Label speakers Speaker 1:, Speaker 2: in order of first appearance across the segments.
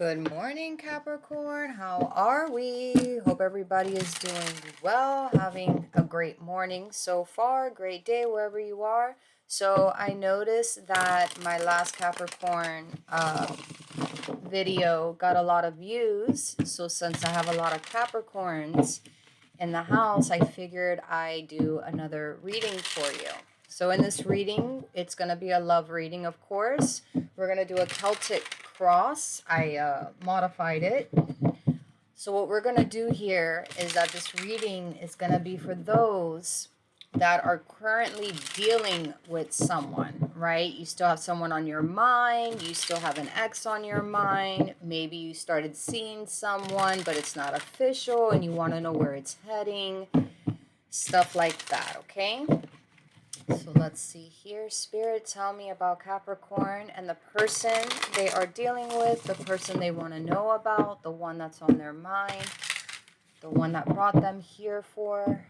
Speaker 1: Good morning, Capricorn. How are we? Hope everybody is doing well, having a great morning so far, great day wherever you are. So I noticed that my last Capricorn video got a lot of views. So since I have a lot of Capricorns in the house, I figured I do another reading for you. So in this reading, it's going to be a love reading, of course. We're going to do a Celtic cross. I modified it. So what we're going to do here is that this reading is going to be for those that are currently dealing with someone, right? You still have someone on your mind. You still have an ex on your mind. Maybe you started seeing someone, but it's not official and you want to know where it's heading. Stuff like that, okay? So let's see here. Spirit, tell me about Capricorn and the person they are dealing with, the person they want to know about, the one that's on their mind, the one that brought them here for.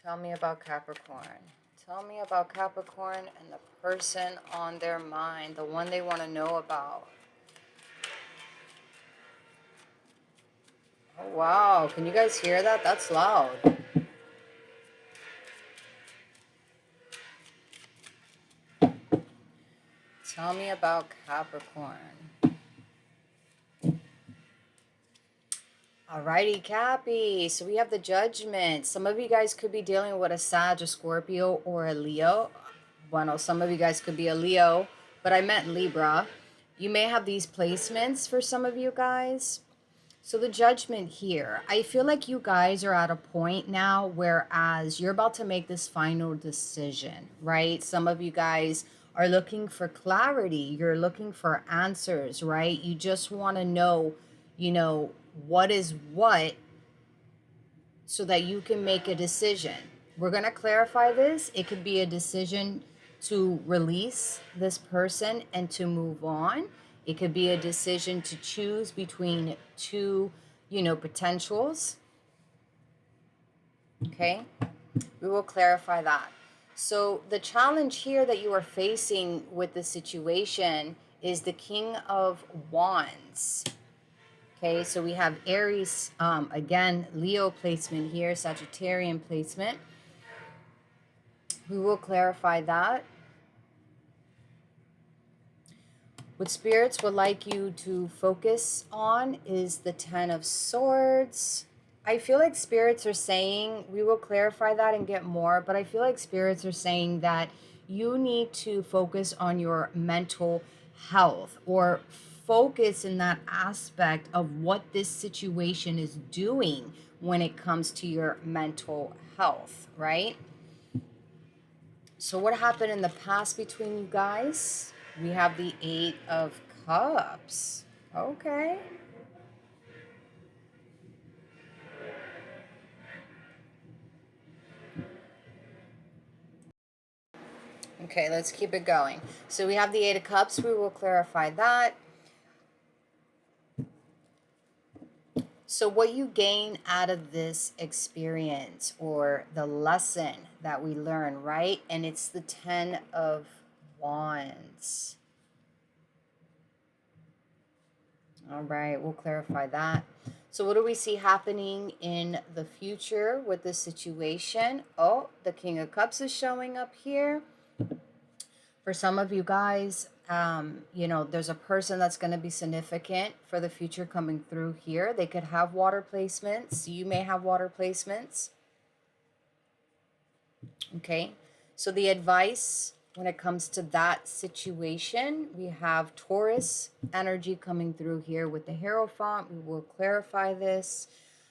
Speaker 1: Tell me about Capricorn. Tell me about Capricorn and the person on their mind, the one they want to know about. Oh, wow. Can you guys hear that? That's loud. Tell me about Capricorn. Alrighty, Cappy. So we have the Judgment. Some of you guys could be dealing with a Sag, a Scorpio, or a Leo. Well, some of you guys could be a Leo, but I meant Libra. You may have these placements for some of you guys. So the Judgment here, I feel like you guys are at a point now whereas you're about to make this final decision, right? Some of you guys are looking for clarity. You're looking for answers, right? You just want to know, what is what so that you can make a decision. We're going to clarify this. It could be a decision to release this person and to move on. It could be a decision to choose between two, potentials. Okay? We will clarify that. So the challenge here that you are facing with the situation is the King of Wands. Okay, so we have Aries, again, Leo placement here, Sagittarian placement. We will clarify that. What spirits would like you to focus on is the Ten of Swords. I feel like spirits are saying, we will clarify that and get more, but I feel like spirits are saying that you need to focus on your mental health or focus in that aspect of what this situation is doing when it comes to your mental health, right? So what happened in the past between you guys? We have the Eight of Cups. Okay. Okay, let's keep it going. So we have the Eight of Cups. We will clarify that. So what you gain out of this experience or the lesson that we learn, right? And it's the Ten of Wands. All right, we'll clarify that. So what do we see happening in the future with this situation? Oh, the King of Cups is showing up here. For some of you guys, there's a person that's going to be significant for the future coming through here. They could have water placements. You may have water placements. Okay. So the advice when it comes to that situation, we have Taurus energy coming through here with the Hierophant. We will clarify this.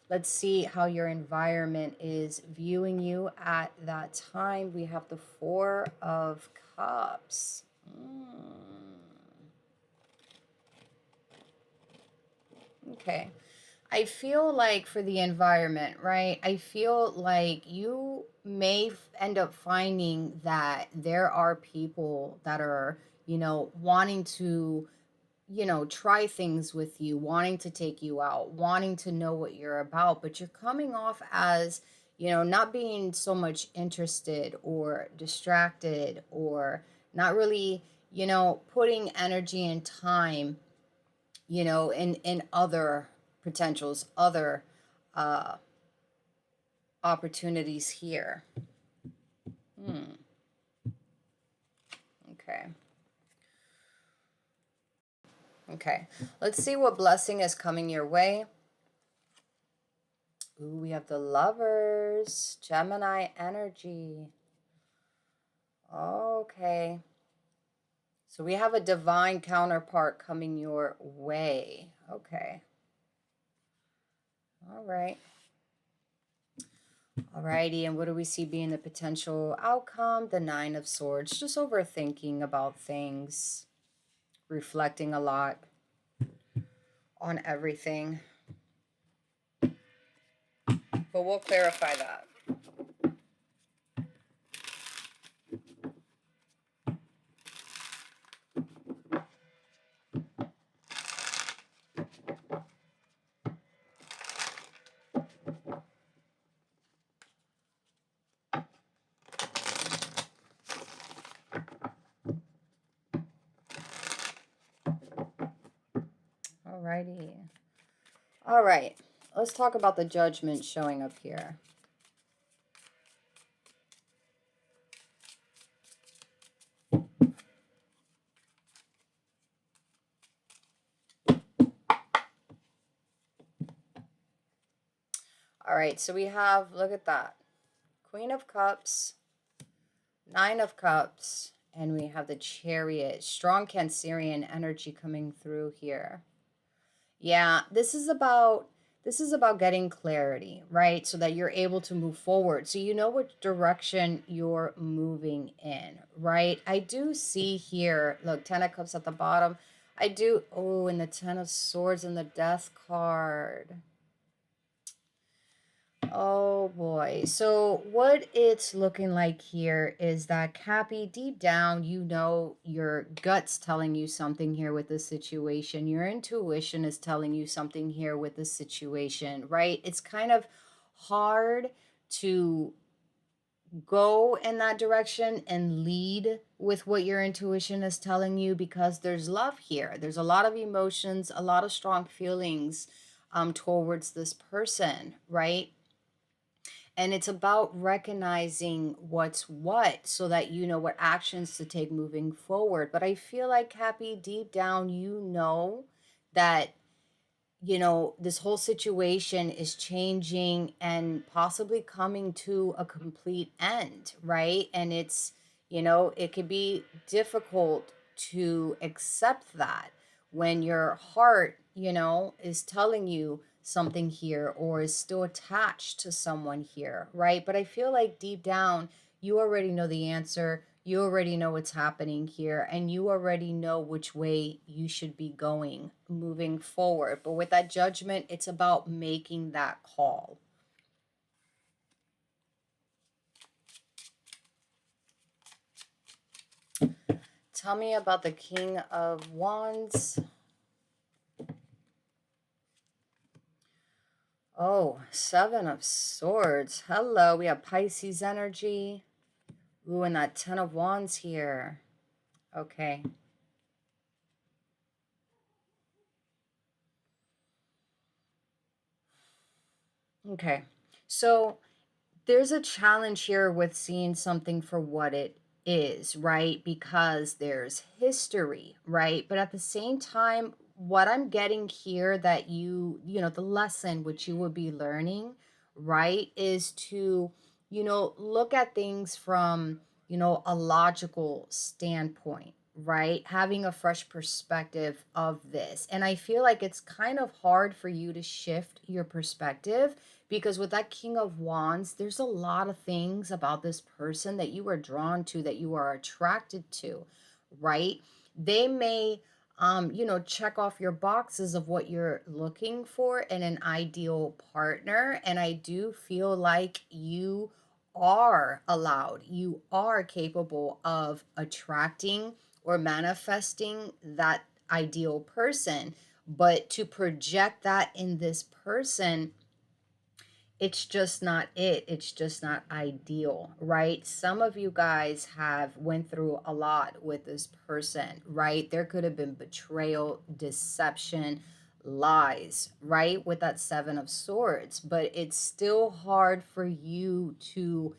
Speaker 1: Let's see how your environment is viewing you at that time. We have the Four of Cups. Okay. I feel like for the environment, right? I feel like you may end up finding that there are people that are, wanting to, try things with you, wanting to take you out, wanting to know what you're about, but you're coming off as, not being so much interested or distracted or not really putting energy and time, in other potentials, other uh, opportunities here. Okay. Okay. Let's see what blessing is coming your way. Ooh, we have the Lovers, Gemini energy. Okay. So we have a divine counterpart coming your way. Okay. All right. Alrighty, and what do we see being the potential outcome? The Nine of Swords. Just overthinking about things, reflecting a lot on everything. But we'll clarify that. Alrighty. All right. Let's talk about the Judgment showing up here. All right, so we have, look at that, Queen of Cups, Nine of Cups, and we have the Chariot. Strong Cancerian energy coming through here. Yeah, this is about getting clarity, right? So that you're able to move forward. So you know which direction you're moving in, right? I do see here, look, 10 of Cups at the bottom. I do, oh, and the 10 of Swords and the Death card. Oh boy. So what it's looking like here is that, Cappy, deep down, your gut's telling you something here with this situation. Your intuition is telling you something here with this situation, right? It's kind of hard to go in that direction and lead with what your intuition is telling you, because there's love here. There's a lot of emotions, a lot of strong feelings towards this person, right? And it's about recognizing what's what so that you know what actions to take moving forward. But I feel like, Happy, deep down, that this whole situation is changing and possibly coming to a complete end, right? And it could be difficult to accept that when your heart, is telling you something here, or is still attached to someone here, right? But I feel like deep down, you already know the answer. You already know what's happening here, and you already know which way you should be going moving forward. But with that Judgment, it's about making that call. Tell me about the King of Wands. Oh, Seven of Swords. Hello, we have Pisces energy. Ooh, and that Ten of Wands here. Okay. Okay. So there's a challenge here with seeing something for what it is, right? Because there's history, right? But at the same time, what I'm getting here, that the lesson which you would be learning, right, is to, look at things from, a logical standpoint, right? Having a fresh perspective of this. And I feel like it's kind of hard for you to shift your perspective, because with that King of Wands, there's a lot of things about this person that you are drawn to, that you are attracted to, right? They may check off your boxes of what you're looking for in an ideal partner. And I do feel like you are allowed, you are capable of attracting or manifesting that ideal person. But to project that in this person it's just not it. It's just not ideal, right? Some of you guys have went through a lot with this person, right? There could have been betrayal, deception, lies, right? With that 7 of Swords, but it's still hard for you to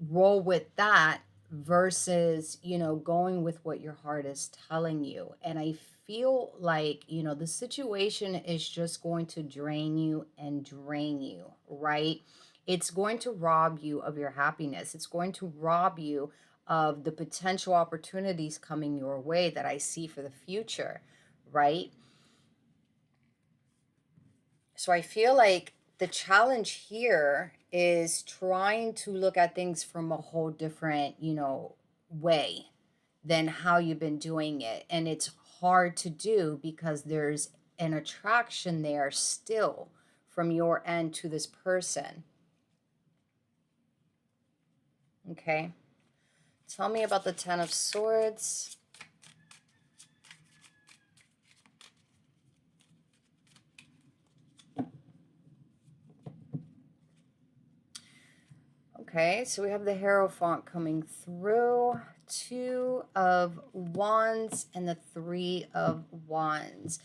Speaker 1: roll with that versus, going with what your heart is telling you. And I feel like, the situation is just going to drain you and drain you, right? It's going to rob you of your happiness. It's going to rob you of the potential opportunities coming your way that I see for the future, right? So I feel like the challenge here is trying to look at things from a whole different, way than how you've been doing it. And it's hard to do because there's an attraction there still from your end to this person. Okay. Tell me about the 10 of Swords. Okay, so we have the Hierophant coming through, 2 of Wands, and the 3 of Wands.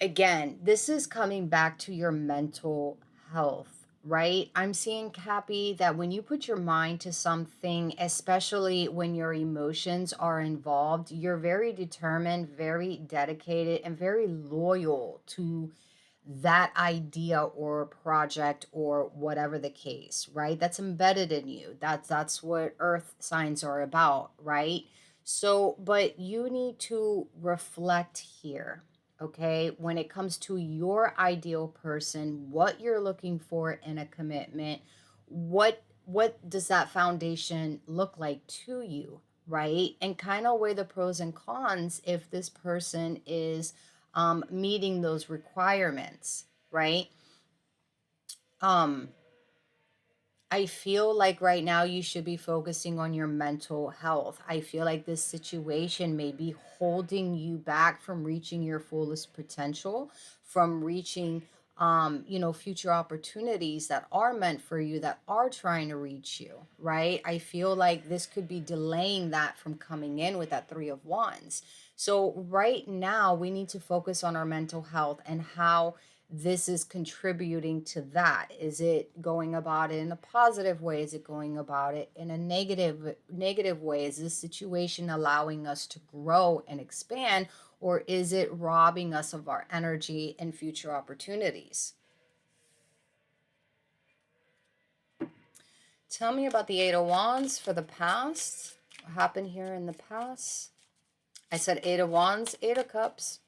Speaker 1: Again, this is coming back to your mental health, right? I'm seeing, Cappy, that when you put your mind to something, especially when your emotions are involved, you're very determined, very dedicated, and very loyal to that idea or project or whatever the case, right? That's embedded in you. That's what earth signs are about, right? So, but you need to reflect here, okay? When it comes to your ideal person, what you're looking for in a commitment, what does that foundation look like to you, right? And kind of weigh the pros and cons if this person is meeting those requirements, right? Um, I feel like right now you should be focusing on your mental health. I feel like this situation may be holding you back from reaching your fullest potential, from reaching future opportunities that are meant for you, that are trying to reach you, right? I feel like this could be delaying that from coming in with that 3 of Wands. So right now we need to focus on our mental health and how this is contributing to that. Is it going about it in a positive way? Is it going about it in a negative way? Is this situation allowing us to grow and expand, or is it robbing us of our energy and future opportunities? Tell me about the 8 of Wands for the past. What happened here in the past? I said 8 of Wands, 8 of Cups.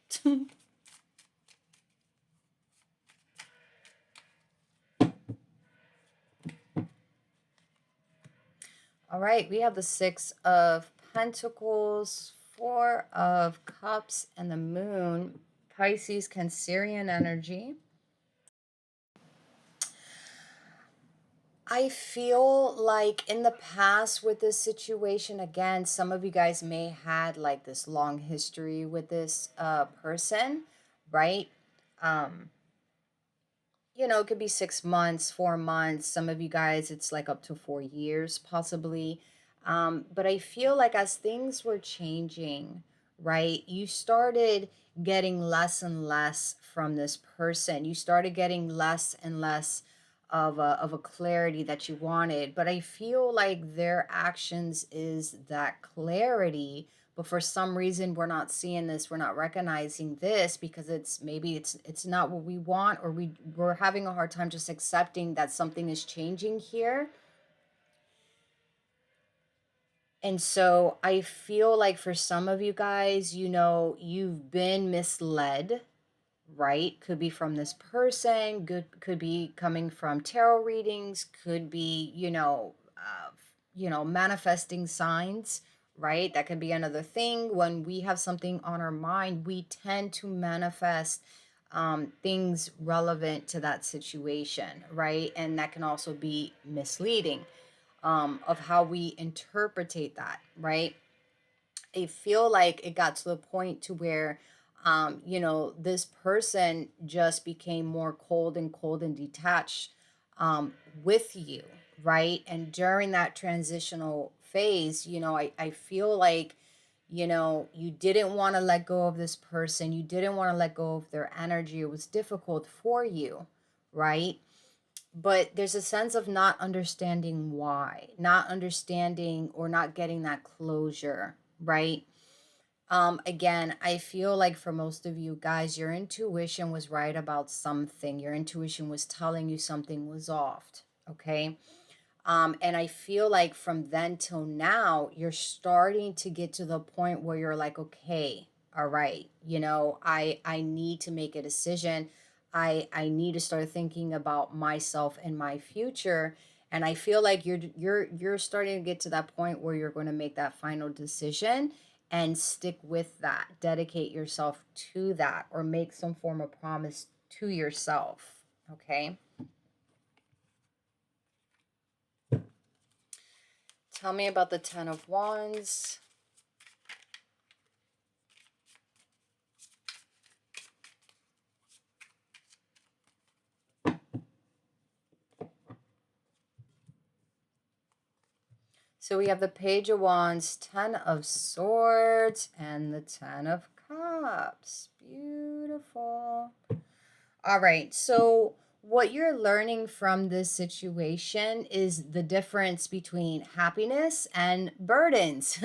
Speaker 1: All right, we have the 6 of Pentacles, 4 of Cups, and the Moon. Pisces, Cancerian energy. I feel like in the past with this situation, again, some of you guys may had like this long history with this person, right? Um, it could be 6 months, 4 months. Some of you guys, it's like up to 4 years, possibly. But I feel like as things were changing, right, you started getting less and less from this person. You started getting less and less of a clarity that you wanted. But I feel like their actions is that clarity, but for some reason we're not seeing this, we're not recognizing this, because it's not what we want, or we're having a hard time just accepting that something is changing here. And so I feel like for some of you guys, you've been misled, right? Could be from this person, could be coming from tarot readings, could be, manifesting signs, right? That could be another thing. When we have something on our mind, we tend to manifest things relevant to that situation, right? And that can also be misleading of how we interpretate that, right? I feel like it got to the point to where You know, this person just became more cold and detached with you, right? And during that transitional phase, you know, I feel like, you know, you didn't want to let go of this person. You didn't want to let go of their energy. It was difficult for you, right? But there's a sense of not understanding why, not understanding or not getting that closure, right? Again, I feel like for most of you guys, your intuition was right about something. Your intuition was telling you something was off, okay? And I feel like from then till now, you're starting to get to the point where you're like, okay, all right, you know, I need to make a decision. I need to start thinking about myself and my future. And I feel like you're starting to get to that point where you're going to make that final decision and stick with that. Dedicate yourself to that or make some form of promise to yourself. Okay? Tell me about the Ten of Wands. So we have the Page of Wands, Ten of Swords, and the Ten of Cups. Beautiful. All right. So what you're learning from this situation is the difference between happiness and burdens,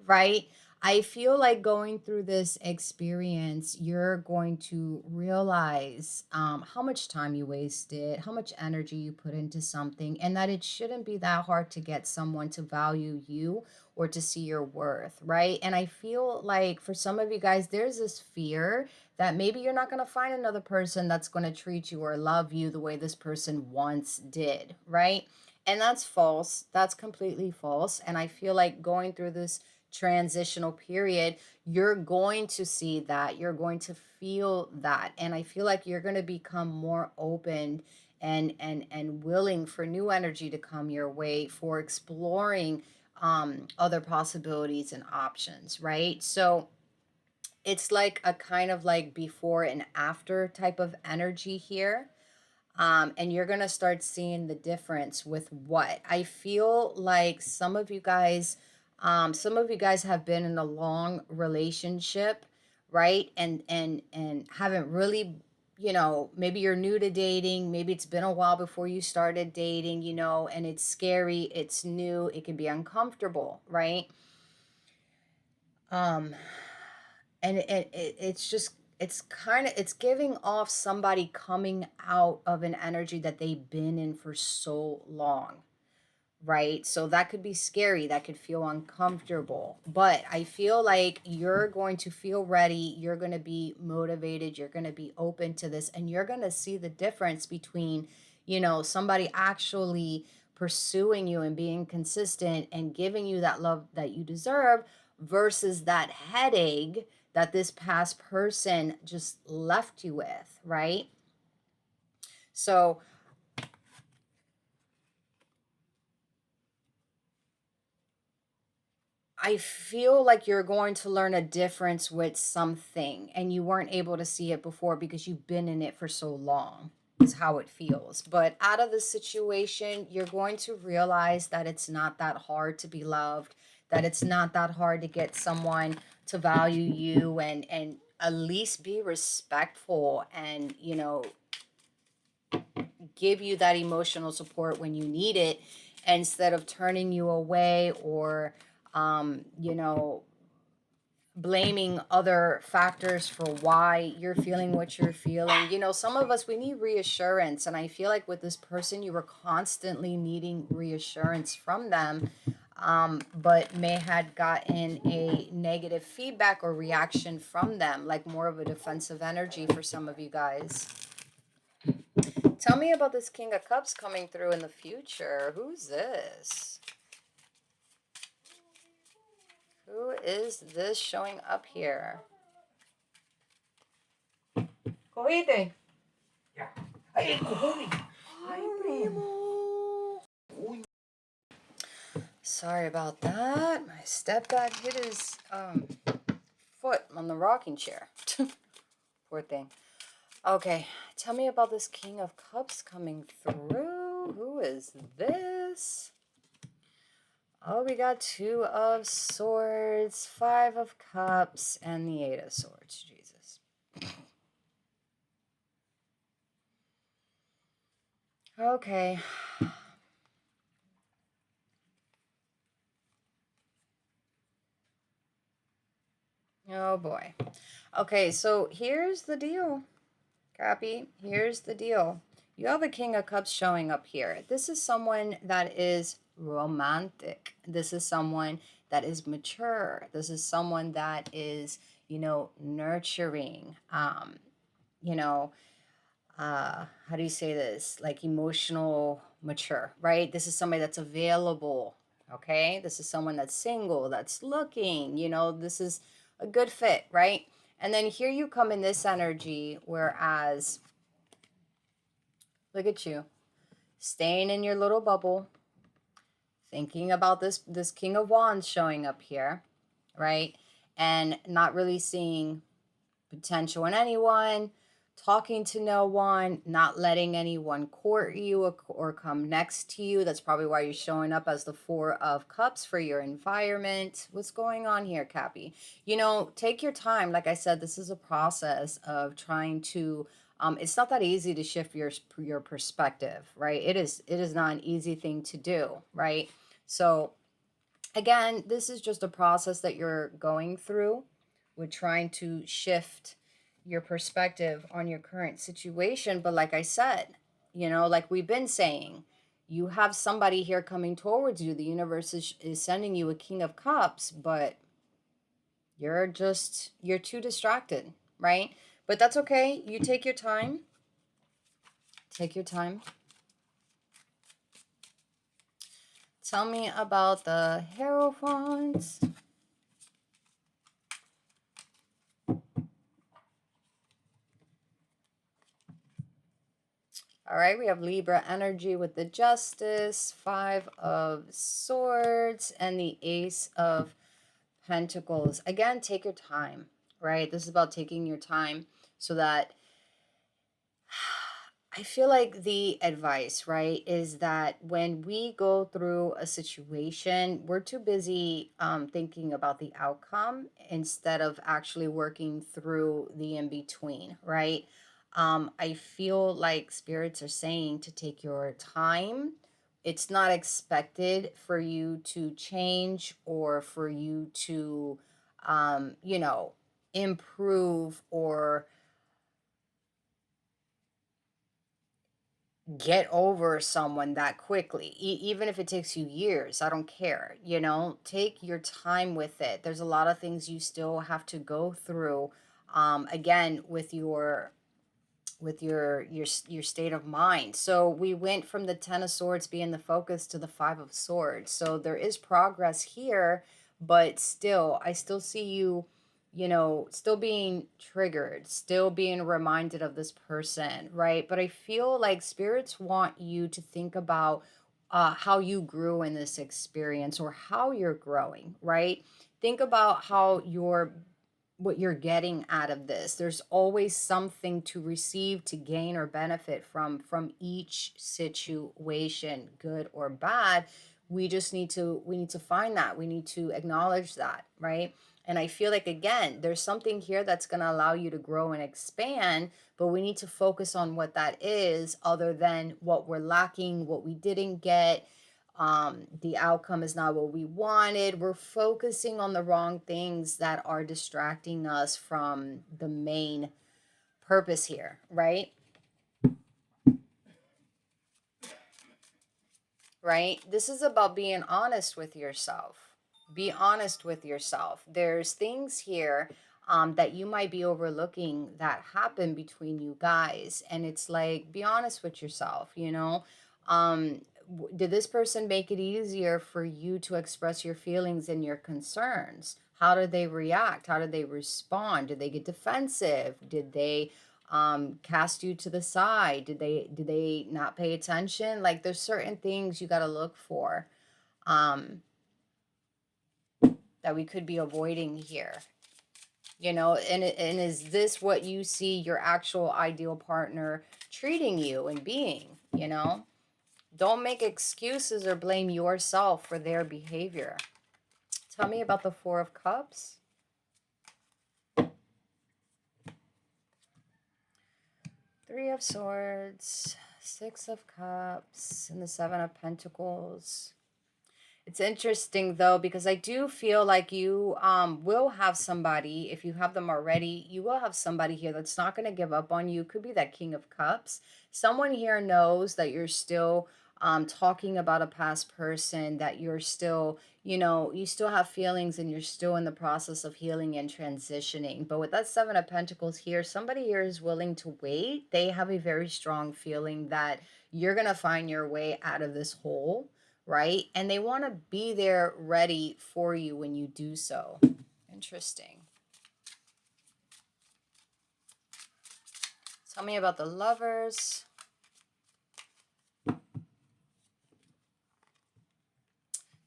Speaker 1: right? I feel like going through this experience, you're going to realize how much time you wasted, how much energy you put into something, and that it shouldn't be that hard to get someone to value you or to see your worth, right? And I feel like for some of you guys, there's this fear that maybe you're not going to find another person that's going to treat you or love you the way this person once did, right? And that's false. That's completely false. And I feel like going through this transitional period, you're going to see that. You're going to feel that. And I feel like you're going to become more open and willing for new energy to come your way, for exploring other possibilities and options, right? So it's like a kind of like before and after type of energy here. And you're going to start seeing the difference with what I feel like some of you guys have been in a long relationship, right? And haven't really, you know, maybe you're new to dating, maybe it's been a while before you started dating, you know, and it's scary, it's new, it can be uncomfortable, right? Um, and it's just it's kind of it's giving off somebody coming out of an energy that they've been in for so long, right? So that could be scary, that could feel uncomfortable, but I feel like you're going to feel ready, you're going to be motivated, you're going to be open to this, and you're going to see the difference between, you know, somebody actually pursuing you and being consistent and giving you that love that you deserve versus that headache that this past person just left you with, right? So I feel like you're going to learn a difference with something and you weren't able to see it before because you've been in it for so long, is how it feels. But out of the situation, you're going to realize that it's not that hard to be loved, that it's not that hard to get someone to value you and at least be respectful and, you know, give you that emotional support when you need it instead of turning you away or you know, blaming other factors for why you're feeling what you're feeling. You know, some of us, we need reassurance. And I feel like with this person, you were constantly needing reassurance from them, but may had gotten a negative feedback or reaction from them, like more of a defensive energy for some of you guys. Tell me about this King of Cups coming through in the future. Who's this? Who is this showing up here? Cogite. Ya. Ay, cojones. Ay, primo. Uy. Sorry about that. My stepdad hit his foot on the rocking chair. Poor thing. Okay, tell me about this King of Cups coming through. Who is this? Oh, we got 2 of Swords, 5 of Cups, and the 8 of Swords. Jesus. Okay. Oh, boy. Okay, so here's the deal. Copy. Here's the deal. You have a King of Cups showing up here. This is someone that is romantic. This is someone that is mature. This is someone that is, nurturing. You know, how do you say this? Like emotional mature, right? This is somebody that's available. Okay. This is someone that's single, that's looking, this is a good fit, right? And then here you come in this energy, whereas look at you staying in your little bubble, thinking about this King of Wands showing up here, right? And not really seeing potential in anyone, talking to no one, not letting anyone court you or come next to you. That's probably why you're showing up as the 4 of Cups for your environment. What's going on here, Cappy? Take your time. Like I said, this is a process of trying to it's not that easy to shift your perspective, right? It is not an easy thing to do, right? So again, this is just a process that you're going through with trying to shift your perspective on your current situation. But like I said, like we've been saying, you have somebody here coming towards you. The universe is sending you a King of Cups, but you're too distracted, right? But that's okay. You take your time. Take your time. Tell me about the Hierophants. All right, we have Libra energy with the Justice, 5 of Swords, and the Ace of Pentacles. Again, take your time, right? This is about taking your time so that I feel like the advice, right, is that when we go through a situation, we're too busy thinking about the outcome instead of actually working through the in between, right? I feel like spirits are saying to take your time. It's not expected for you to change or for you to, improve or get over someone that quickly, even if it takes you years. I don't care. Take your time with it. There's a lot of things you still have to go through, again, with your state of mind. So we went from the 10 of Swords being the focus to the 5 of Swords. So there is progress here, but still, I still see you, still being triggered, still being reminded of this person, right? But I feel like spirits want you to think about how you grew in this experience or how you're growing, right? Think about how you're what you're getting out of this. There's always something to receive, to gain or benefit from each situation, good or bad. We need to find that. We need to acknowledge that, right? And I feel like, again, there's something here that's going to allow you to grow and expand, but we need to focus on what that is, other than what we're lacking, what we didn't get. The outcome is not what we wanted. We're focusing on the wrong things that are distracting us from the main purpose here, right? Right? This is about being honest with yourself. Be honest with yourself. There's things here that you might be overlooking that happen between you guys. And it's like, be honest with yourself, did this person make it easier for you to express your feelings and your concerns? How did they react? How did they respond? Did they get defensive? Did they cast you to the side? Did they not pay attention? Like, there's certain things you got to look for um that we could be avoiding here. You know, and is this what you see your actual ideal partner treating you and being, you know? Don't make excuses or blame yourself for their behavior. Tell me about the Four of Cups. Three of Swords, Six of Cups, and the Seven of Pentacles. It's interesting though, because I do feel like you will have somebody, if you have them already, you will have somebody here that's not going to give up on you. Could be that King of Cups. Someone here knows that you're still talking about a past person, that you're still, you know, you still have feelings and you're still in the process of healing and transitioning. But with that Seven of Pentacles here, somebody here is willing to wait. They have a very strong feeling that you're going to find your way out of this hole, right? And they want to be there ready for you when you do so. Interesting. Tell me about the Lovers.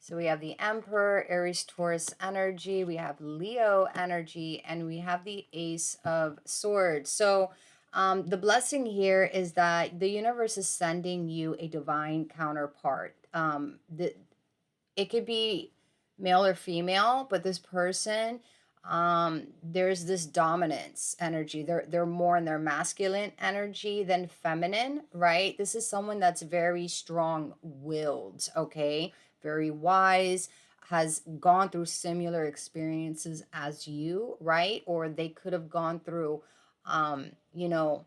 Speaker 1: So we have the Emperor, Aries, Taurus energy. We have Leo energy, and we have the Ace of Swords. So the blessing here is that the universe is sending you a divine counterpart. It could be male or female, but this person, there's this dominance energy. They're more in their masculine energy than feminine, right? This is someone that's very strong-willed, okay? Very wise, has gone through similar experiences as you, right? Or they could have gone through you know,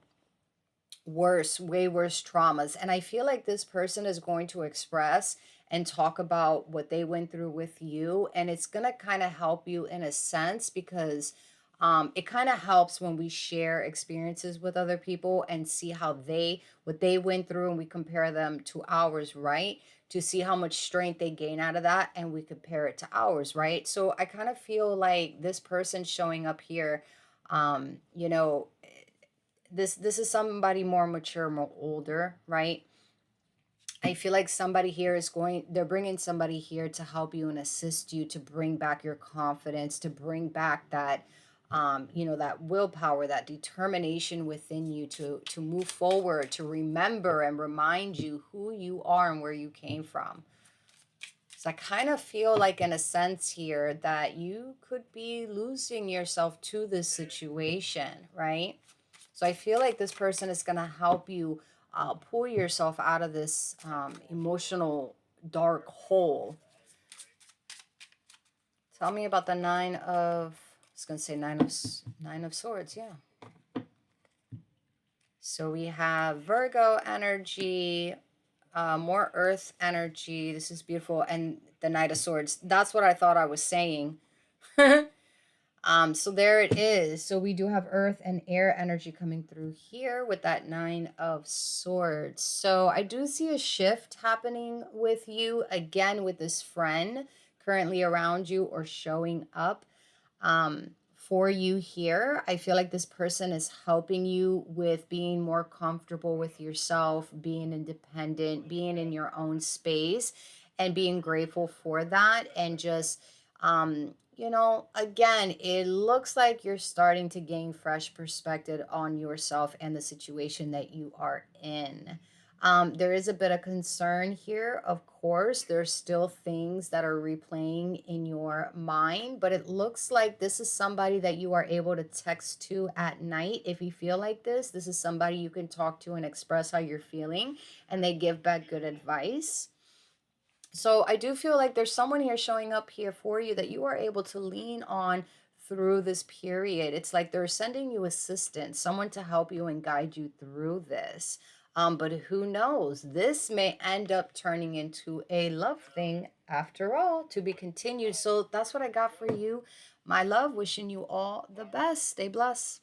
Speaker 1: way worse traumas. And I feel like this person is going to express and talk about what they went through with you. And it's going to kind of help you in a sense, because it kind of helps when we share experiences with other people and see how what they went through, and we compare them to ours, right? To see how much strength they gain out of that, and we compare it to ours, right? So I kind of feel like this person showing up here, you know, this is somebody more mature, more older, right? I feel like somebody here they're bringing somebody here to help you and assist you to bring back your confidence, to bring back that you know, that willpower, that determination within you to move forward, to remember and remind you who you are and where you came from. So I kind of feel like, in a sense here, that you could be losing yourself to this situation, right? So I feel like this person is going to help you pull yourself out of this emotional dark hole. Tell me about the I was going to say nine of swords, yeah. So we have Virgo energy, more earth energy. This is beautiful. And the Knight of Swords. That's what I thought I was saying. So there it is. So we do have earth and air energy coming through here with that Nine of Swords. So I do see a shift happening with you again, with this friend currently around you or showing up for you here. I feel like this person is helping you with being more comfortable with yourself, being independent, being in your own space, and being grateful for that. And just, you know, again, it looks like you're starting to gain fresh perspective on yourself and the situation that you are in. There is a bit of concern here. Of course, there's still things that are replaying in your mind, but it looks like this is somebody that you are able to text to at night. If you feel like this is somebody you can talk to and express how you're feeling, and they give back good advice. So I do feel like there's someone here showing up here for you that you are able to lean on through this period. It's like they're sending you assistance, someone to help you and guide you through this. But who knows? This may end up turning into a love thing after all, to be continued. So that's what I got for you, my love. Wishing you all the best. Stay blessed.